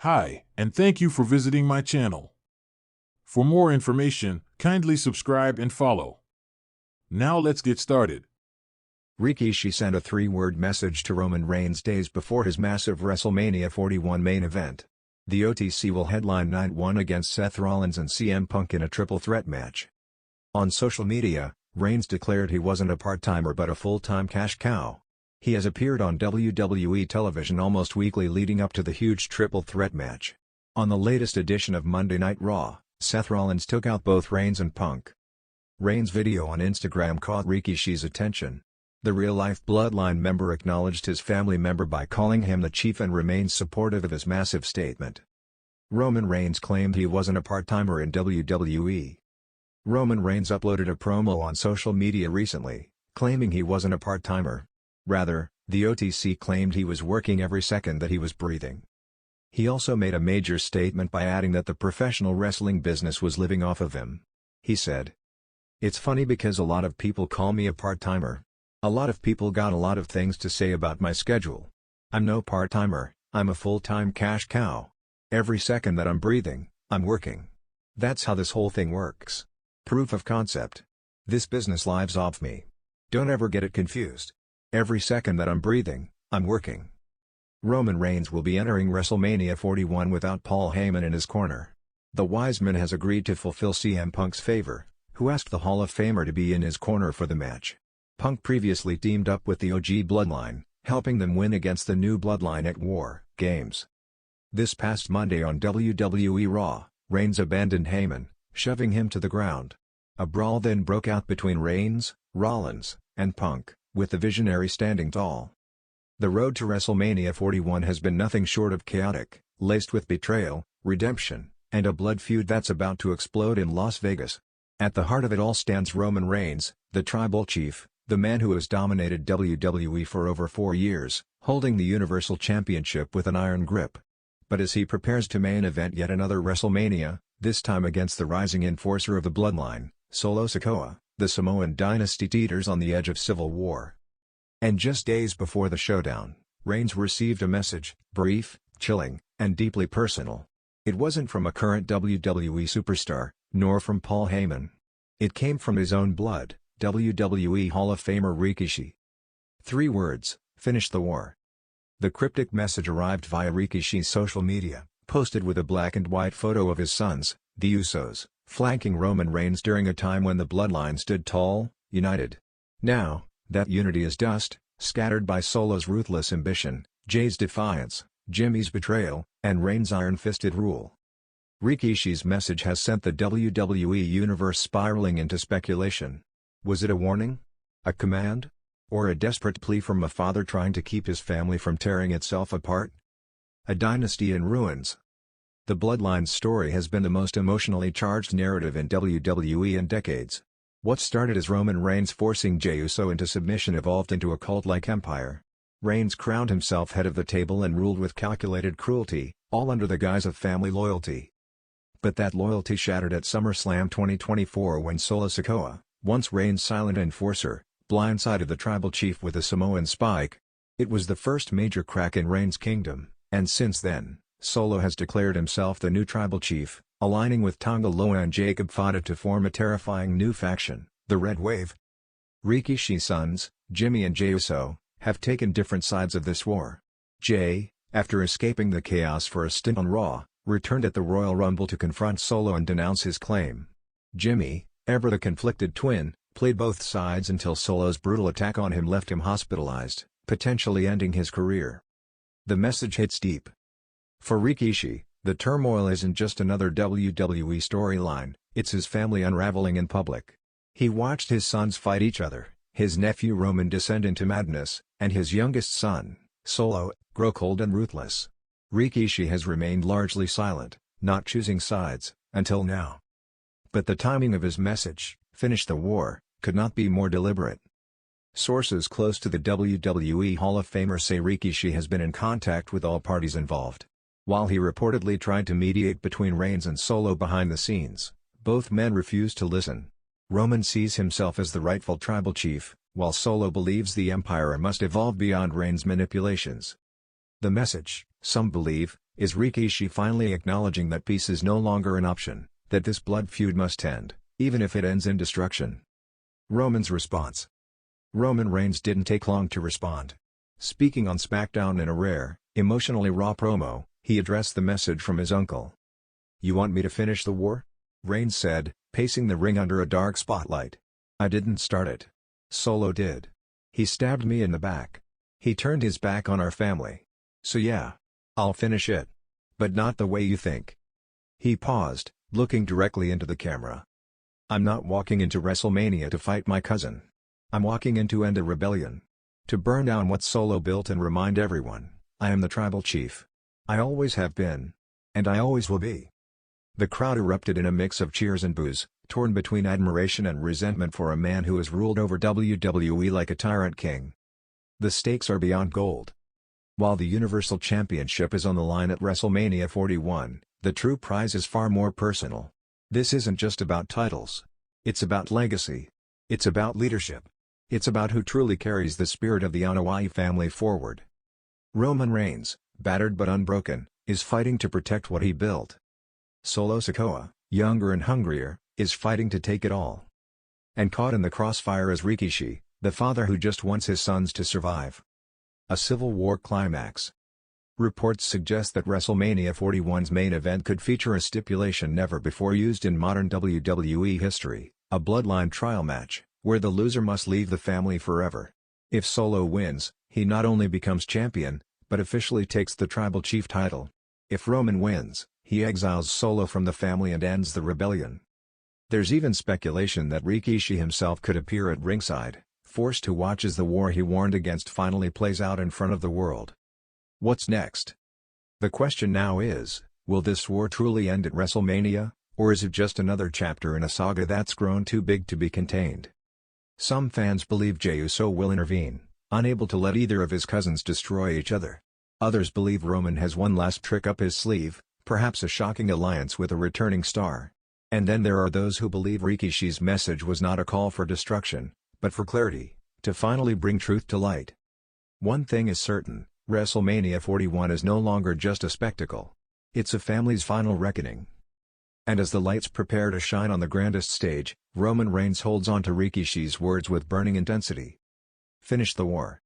Hi, and thank you for visiting my channel. For more information, kindly subscribe and follow. Now let's get started. Rikishi sent a three-word message to Roman Reigns days before his massive WrestleMania 41 main event. The OTC will headline Night 1 against Seth Rollins and CM Punk in a triple threat match. On social media, Reigns declared he wasn't a part-timer but a full-time cash cow. He has appeared on WWE television almost weekly leading up to the huge triple threat match. On the latest edition of Monday Night Raw, Seth Rollins took out both Reigns and Punk. Reigns' video on Instagram caught Rikishi's attention. The real-life Bloodline member acknowledged his family member by calling him the Chief and remains supportive of his massive statement. Roman Reigns claimed he wasn't a part-timer in WWE. Roman Reigns uploaded a promo on social media recently, claiming he wasn't a part-timer. Rather, the OTC claimed he was working every second that he was breathing. He also made a major statement by adding that the professional wrestling business was living off of him. He said, "It's funny because a lot of people call me a part-timer. A lot of people got a lot of things to say about my schedule. I'm no part-timer, I'm a full-time cash cow. Every second that I'm breathing, I'm working. That's how this whole thing works. Proof of concept. This business lives off me. Don't ever get it confused. Every second that I'm breathing, I'm working." Roman Reigns will be entering WrestleMania 41 without Paul Heyman in his corner. The wise man has agreed to fulfill CM Punk's favor, who asked the Hall of Famer to be in his corner for the match. Punk previously teamed up with the OG Bloodline, helping them win against the new Bloodline at War Games. This past Monday on WWE Raw, Reigns abandoned Heyman, shoving him to the ground. A brawl then broke out between Reigns, Rollins, and Punk, with the Visionary standing tall. The road to WrestleMania 41 has been nothing short of chaotic, laced with betrayal, redemption, and a blood feud that's about to explode in Las Vegas. At the heart of it all stands Roman Reigns, the Tribal Chief, the man who has dominated WWE for over 4 years, holding the Universal Championship with an iron grip. But as he prepares to main event yet another WrestleMania, this time against the rising enforcer of the Bloodline, Solo Sikoa, the Samoan dynasty teeters on the edge of civil war. And just days before the showdown, Reigns received a message, brief, chilling, and deeply personal. It wasn't from a current WWE superstar, nor from Paul Heyman. It came from his own blood, WWE Hall of Famer Rikishi. 3 words, finish the war. The cryptic message arrived via Rikishi's social media, posted with a black and white photo of his sons, the Usos, flanking Roman Reigns during a time when the Bloodline stood tall, united. Now, that unity is dust, scattered by Solo's ruthless ambition, Jay's defiance, Jimmy's betrayal, and Reigns' iron-fisted rule. Rikishi's message has sent the WWE universe spiraling into speculation. Was it a warning? A command? Or a desperate plea from a father trying to keep his family from tearing itself apart? A dynasty in ruins. The Bloodline's story has been the most emotionally charged narrative in WWE in decades. What started as Roman Reigns forcing Jey Uso into submission evolved into a cult-like empire. Reigns crowned himself head of the table and ruled with calculated cruelty, all under the guise of family loyalty. But that loyalty shattered at SummerSlam 2024 when Solo Sikoa, once Reigns' silent enforcer, blindsided the Tribal Chief with a Samoan spike. It was the first major crack in Reigns' kingdom, and since then, Solo has declared himself the new Tribal Chief, aligning with Tonga Loa and Jacob Fada to form a terrifying new faction, the Red Wave. Rikishi's sons, Jimmy and Jey Uso, have taken different sides of this war. Jey, after escaping the chaos for a stint on Raw, returned at the Royal Rumble to confront Solo and denounce his claim. Jimmy, ever the conflicted twin, played both sides until Solo's brutal attack on him left him hospitalized, potentially ending his career. The message hits deep. For Rikishi, the turmoil isn't just another WWE storyline, it's his family unraveling in public. He watched his sons fight each other, his nephew Roman descend into madness, and his youngest son, Solo, grow cold and ruthless. Rikishi has remained largely silent, not choosing sides, until now. But the timing of his message, finish the war, could not be more deliberate. Sources close to the WWE Hall of Famer say Rikishi has been in contact with all parties involved. While he reportedly tried to mediate between Reigns and Solo behind the scenes, both men refused to listen. Roman sees himself as the rightful Tribal Chief, while Solo believes the Empire must evolve beyond Reigns' manipulations. The message, some believe, Is Rikishi finally acknowledging that peace is no longer an option, that this blood feud must end, even if it ends in destruction? Roman's response. Roman Reigns didn't take long to respond. Speaking on SmackDown in a rare, emotionally raw promo, he addressed the message from his uncle. "You want me to finish the war?" Reigns said, pacing the ring under a dark spotlight. "I didn't start it. Solo did. He stabbed me in the back. He turned his back on our family. So yeah. I'll finish it. But not the way you think." He paused, looking directly into the camera. "I'm not walking into WrestleMania to fight my cousin. I'm walking in to end a rebellion. To burn down what Solo built and remind everyone, I am the tribal chief. I always have been. And I always will be." The crowd erupted in a mix of cheers and boos, torn between admiration and resentment for a man who has ruled over WWE like a tyrant king. The stakes are beyond gold. While the Universal Championship is on the line at WrestleMania 41, the true prize is far more personal. This isn't just about titles. It's about legacy. It's about leadership. It's about who truly carries the spirit of the Anoa'i family forward. Roman Reigns, battered but unbroken, is fighting to protect what he built. Solo Sikoa, younger and hungrier, is fighting to take it all. And caught in the crossfire is Rikishi, the father who just wants his sons to survive. A Civil War climax. Reports suggest that WrestleMania 41's main event could feature a stipulation never before used in modern WWE history, a bloodline trial match, where the loser must leave the family forever. If Solo wins, he not only becomes champion, but officially takes the tribal chief title. If Roman wins, he exiles Solo from the family and ends the rebellion. There's even speculation that Rikishi himself could appear at ringside, forced to watch as the war he warned against finally plays out in front of the world. What's next? The question now is, will this war truly end at WrestleMania, or is it just another chapter in a saga that's grown too big to be contained? Some fans believe Jey Uso will intervene, unable to let either of his cousins destroy each other. Others believe Roman has one last trick up his sleeve, perhaps a shocking alliance with a returning star. And then there are those who believe Rikishi's message was not a call for destruction, but for clarity, to finally bring truth to light. One thing is certain, WrestleMania 41 is no longer just a spectacle. It's a family's final reckoning. And as the lights prepare to shine on the grandest stage, Roman Reigns holds on to Rikishi's words with burning intensity. Finish the war.